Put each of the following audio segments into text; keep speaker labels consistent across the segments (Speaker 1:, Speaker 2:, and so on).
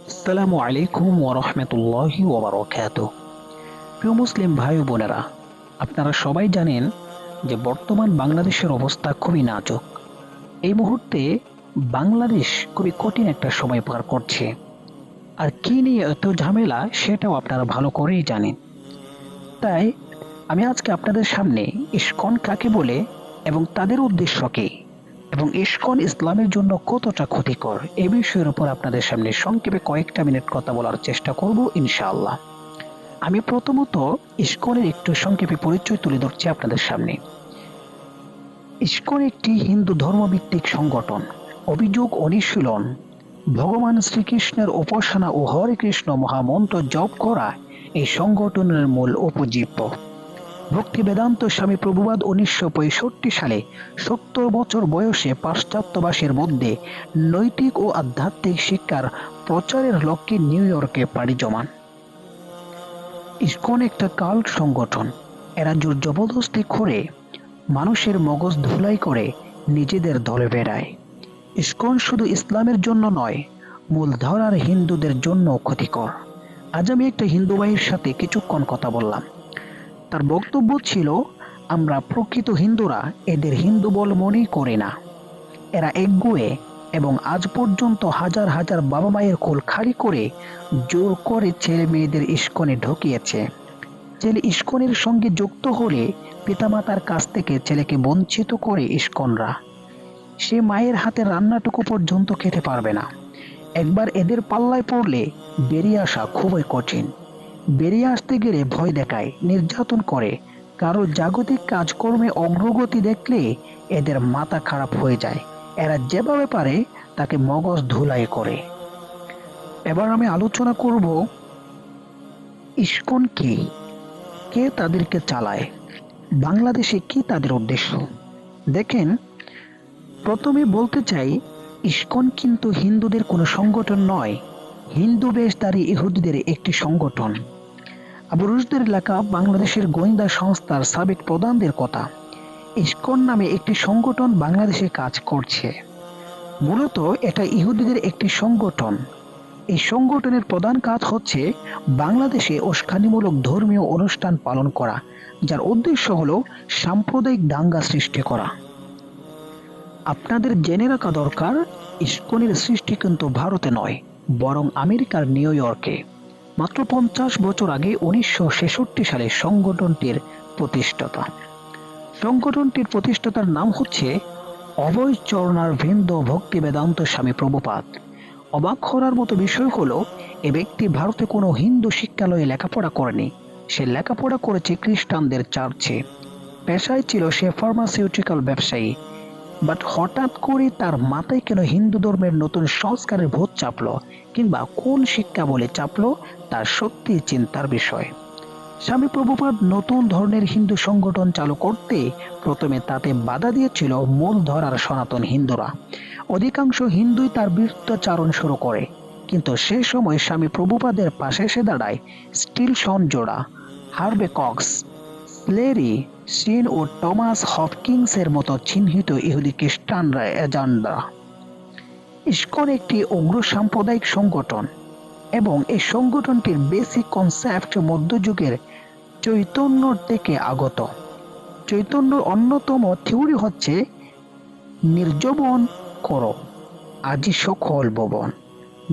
Speaker 1: আসসালামু আলাইকুম ওয়া রাহমাতুল্লাহি ওয়া বারাকাতুহু। প্রিয় মুসলিম ভাই ও বোনেরা, আপনারা সবাই জানেন যে বর্তমান বাংলাদেশের অবস্থা খুবই নাজুক। এই মুহূর্তে বাংলাদেশ খুবই কঠিন একটা সময় পার করছে। আর কি নিয়ে এত ঝামেলা সেটাও আপনারা ভালো করেই জানেন। তাই আমি আজকে আপনাদের সামনে ইসকন কাকে বলে এবং তাদের উদ্দেশ্য কি এবং ইসকন ইসলামের জন্য কতটা ক্ষতিকর এই বিষয়ের উপর আপনাদের সামনে সংক্ষেপে কয়েকটা মিনিট কথা বলার চেষ্টা করব ইনশাআল্লাহ। আমি প্রথমত ইসকনের একটু সংক্ষেপে পরিচয় তুলে ধরছি আপনাদের সামনে। ইসকন একটি হিন্দু ধর্মভিত্তিক সংগঠন। অভিযোগ অনুশীলন, ভগবান শ্রীকৃষ্ণের উপাসনা ও হরে কৃষ্ণ মহামন্ত্র জপ করা এই সংগঠনের মূল উপজীব্য। ভক্তি বেদান্ত স্বামী প্রভুপাদ 1965 সালে 70 বছর বয়সে পাশ্চাত্যবাসীর মধ্যে নৈতিক ও আধ্যাত্মিক শিক্ষার প্রচারের লক্ষ্যে নিউ ইয়র্কে পাড়ি জমান। ইসকন একটা কাল্ট সংগঠন। এরা জোর জবরদস্তি করে মানুষের মগজ ধুলাই করে নিজেদের দলে বেড়ায়। ইসকন শুধু ইসলামের জন্য নয়, মূলধারার হিন্দুদের জন্য ক্ষতিকর। আজ আমি একটা হিন্দু ভাইয়ের সাথে কিছুক্ষণ কথা বললাম। তার বক্তব্য ছিল, আমরা প্রকৃত হিন্দুরা এদের হিন্দু বলে মনেই করি না। এরা একগুঁয়ে এবং আজ পর্যন্ত হাজার হাজার বাবা মায়ের কোল খালি করে জোর করে ছেলে মেয়েদের ইসকনে ঢুকিয়েছে। ছেলে ইসকনের সঙ্গে যুক্ত হলে পিতামাতার কাছ থেকে ছেলেকে বঞ্চিত করে ইসকনরা। সে মায়ের হাতের রান্নাটুকু পর্যন্ত খেতে পারবে না। একবার এদের পাল্লায় পড়লে বেরিয়ে আসা খুবই কঠিন। বেরিয়ে আসতে গেলে ভয় দেখায়, নির্যাতন করে, কারো জাগতিক কাজকর্মে অগ্রগতি দেখলে এদের মাথা খারাপ হয়ে যায়। এরা যেভাবে পারে তাকে মগজ ধুলাই করে। এবার আমি আলোচনা করব ইসকন কি, কে তাদেরকে চালায়, বাংলাদেশে কি তাদের উদ্দেশ্য। দেখেন, প্রথমে বলতে চাই, ইসকন কিন্তু হিন্দুদের কোনো সংগঠন নয়, হিন্দু বেশধারী ইহুদিদের একটি সংগঠন। আবু রুশদের লেখা বাংলাদেশের গোয়েন্দা সংস্থার সাবেক প্রধানদের কথা। ইসকন নামে একটি সংগঠন বাংলাদেশে কাজ করছে। মূলত এটা ইহুদিদের একটি সংগঠন। এই সংগঠনের প্রধান কাজ হচ্ছে বাংলাদেশে উস্কানিমূলক ধর্মীয় অনুষ্ঠান পালন করা, যার উদ্দেশ্য হলো সাম্প্রদায়িক দাঙ্গা সৃষ্টি করা। আপনাদের জেনে রাখা দরকার, ইসকনের সৃষ্টি কিন্তু ভারতে নয়, বরং আমেরিকার নিউ ইয়র্কে। মাত্র 50 বছর আগে 1966 সালে সংগঠনটির প্রতিষ্ঠাতার নাম হচ্ছে অভয় চরণার বৃন্দ ভক্তি বেদান্ত স্বামী প্রভুপাদ। অবাক করার মতো বিষয় হলো, এ ব্যক্তি ভারতে কোনো হিন্দু শিক্ষালয়ে লেখাপড়া করেনি। সে লেখাপড়া করেছে খ্রিস্টানদের চার্চে। পেশায় ছিল সে ফার্মাসিউটিক্যাল ব্যবসায়ী। বাট হঠাৎ করে তার মাথায় কেন হিন্দু ধর্মের নতুন সংস্কারের ভূত চাপলো, কিংবা কোন শিক্ষা বলে চাপলো, তার সত্যি চিন্তার বিষয়। স্বামী প্রভুপাদ নতুন ধরনের হিন্দু সংগঠন চালু করতে প্রথমে তাতে বাধা দিয়েছিল মূল ধরার সনাতন হিন্দুরা। অধিকাংশ হিন্দুই তার বিরুদ্ধাচরণ শুরু করে, কিন্তু সে সময় স্বামী প্রভুপাদের পাশে এসে দাঁড়ায় স্টিল শন জোড়া, হার্বে কক্স, স্লেরি, সিন ও টমাস হপকিন্সের মতো চিহ্নিত ইহুদি খ্রিস্টানরা এজেন্ডা। ইসকন একটি উগ্র সাম্প্রদায়িক সংগঠন এবং এই সংগঠনটির বেসিক কনসেপ্ট মধ্যযুগের চৈতন্য থেকে আগত। চৈতন্যর অন্যতম থিওরি হচ্ছে নির্জবন করো আজি সকল ভবন,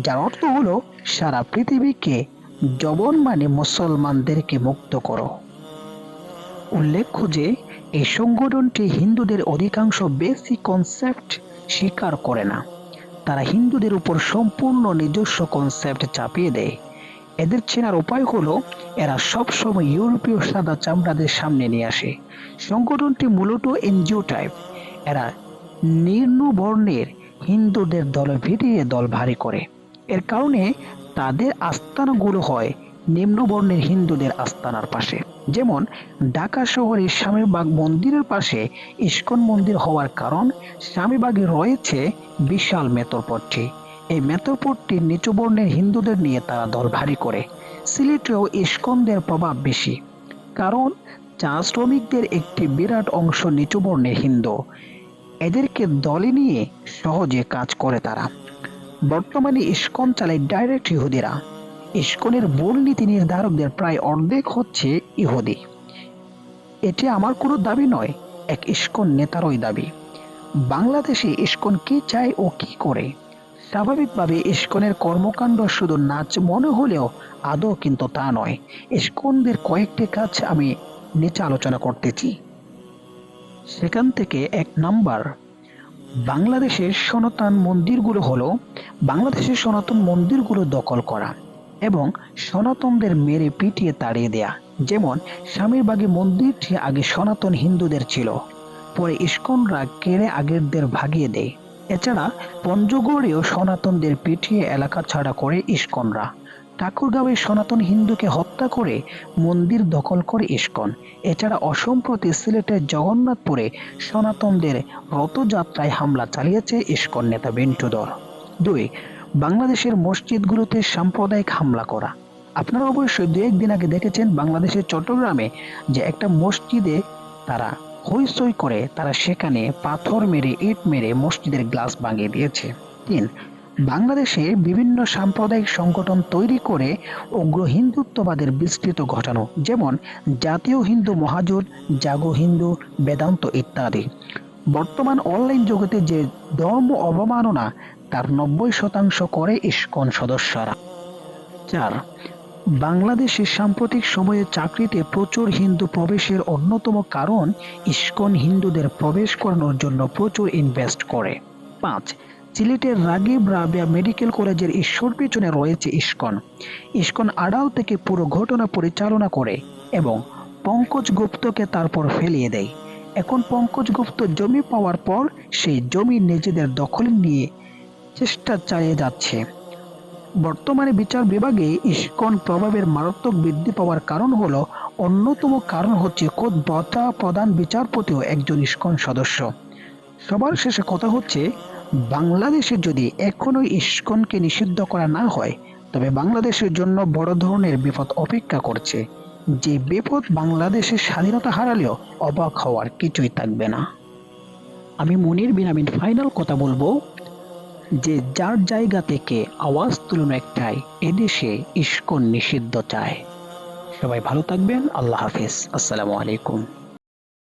Speaker 1: যার অর্থ হলো সারা পৃথিবীকে জবন মানে মুসলমানদেরকে মুক্ত করো। উল্লেখ্য যে এই সংগঠনটি হিন্দুদের অধিকাংশ বেসিক কনসেপ্ট স্বীকার করে না। তারা হিন্দুদের উপর সম্পূর্ণ নিজস্ব কনসেপ্ট চাপিয়ে দেয়। এদের চেনার উপায় হলো, এরা সবসময় ইউরোপীয় সাদা চামড়াদের সামনে নিয়ে আসে। সংগঠনটি মূলত এনজিও টাইপ। এরা নিম্ন বর্ণের হিন্দুদের দলে ভিড়িয়ে দল ভারী করে। এর কারণে তাদের আস্তানাগুলো হয় নিম্ন বর্ণের হিন্দুদের আস্তানার পাশে। যেমন ঢাকা শহরের স্বামীবাগ মন্দিরের পাশে ইসকন মন্দির হওয়ার কারণ, স্বামীবাগে রয়েছে বিশাল মেতরপট্টি। এই মেতরপট্টির নিচু বর্ণের হিন্দুদের নিয়ে তারা দল ভারী করে। সিলেটেও ইসকনদের প্রভাব বেশি, কারণ চা শ্রমিকদের একটি বিরাট অংশ নিচু বর্ণের হিন্দু। এদেরকে দলে নিয়ে সহজে কাজ করে তারা। বর্তমানে ইসকন চালায় ডাইরেক্ট ইহুদিরা। ইসকনের মূল নীতি নির্ধারকদের প্রায় অর্ধেক হচ্ছে ইহুদি। এটি আমার কোনো দাবি নয়, এক ইসকন নেতারই দাবি। বাংলাদেশে ইসকন কি চায় ও কি করে? স্বাভাবিকভাবে ইসকনের কর্মকাণ্ড শুধু নাচ মনে হলেও আদৌ কিন্তু তা নয়। ইসকনদের কয়েকটি কাজ আমি নিচে আলোচনা করতেছি। সেখান থেকে 1 নাম্বার, বাংলাদেশের সনাতন মন্দিরগুলো দখল করা এবং সনাতনদের মেরে পিটিয়ে তাড়িয়ে দেয়া। যেমন স্বামীরবাগী মন্দিরটি আগে সনাতন হিন্দুদের ছিল, পরে ইসকনরা কেড়ে আগেরদের ভাগিয়ে দেয়। এছাড়া পঞ্চগড়েও সনাতনদের পিটিয়ে এলাকা ছাড়া করে ইসকনরা। ঠাকুরগাঁওয়ে সনাতন হিন্দুকে হত্যা করে মন্দির দখল করে ইসকন। এছাড়া অসম্প্রতি সিলেটের জগন্নাথপুরে সনাতনদের রথযাত্রায় হামলা চালিয়েছে ইসকন নেতা বিন্টু ধর। 2, বাংলাদেশের মসজিদগুলোতে সাম্প্রদায়িক হামলা করা। আপনারা অবশ্যই 2-1 দিন আগে দেখেছেন বাংলাদেশের চট্টগ্রামে যে একটা মসজিদে তারা হইচই করে তারা সেখানে পাথর মেরে ইট মেরে মসজিদের গ্লাস ভাঙিয়ে দিয়েছে। 3, বাংলাদেশে বিভিন্ন সাম্প্রদায়িক সংগঠন তৈরি করে উগ্র হিন্দুত্ববাদের বিস্তৃত ঘটানো, যেমন জাতীয় হিন্দু মহাজোট, জাগো হিন্দু, বেদান্ত ইত্যাদি। বর্তমান অনলাইন জগতে যে ধর্ম অবমাননা তার 90% করে ইসকন সদস্যরা। 4, বাংলাদেশে সাম্প্রতিক সময়ে চাকরিতে প্রচুর হিন্দু প্রবেশের অন্যতম কারণ ইসকন হিন্দুদের প্রবেশ করানোর জন্য প্রচুর ইনভেস্ট করে। 5, সিলেটের রাগিব রাবেয়া মেডিকেল কলেজের ঈশ্বর পিছনে রয়েছে ইসকন। ইসকন আড়াল থেকে পুরো ঘটনা পরিচালনা করে এবং পঙ্কজ গুপ্তকে তারপর ফেলিয়ে দেয়। এখন পঙ্কজ গুপ্ত জমি পাওয়ার পর সেই জমি নিজেদের দখলে নিয়ে চেষ্টা চালিয়ে যাচ্ছে। বর্তমানে বিচার বিভাগে ইসকন প্রভাবের মারাত্মক বৃদ্ধি পাওয়ার অন্যতম কারণ হচ্ছে খোদ প্রধান বিচারপতিও একজন ইসকন সদস্য। সবার শেষে কথা হচ্ছে, বাংলাদেশে যদি এখনো ইসকনকে নিষিদ্ধ করা না হয় তবে বাংলাদেশের জন্য বড় ধরনের বিপদ অপেক্ষা করছে। যে বিপদ বাংলাদেশের স্বাধীনতা হারালেও অবাক হওয়ার কিছুই থাকবে না। আমি মনির বিন আমিন ফাইনাল কথা বলবো যে যার জায়গা থেকে আওয়াজ তুলুন একটাই, এদেশে ইসকন নিষিদ্ধ চায়। সবাই ভালো থাকবেন। আল্লাহ হাফেজ। আসসালামু আলাইকুম।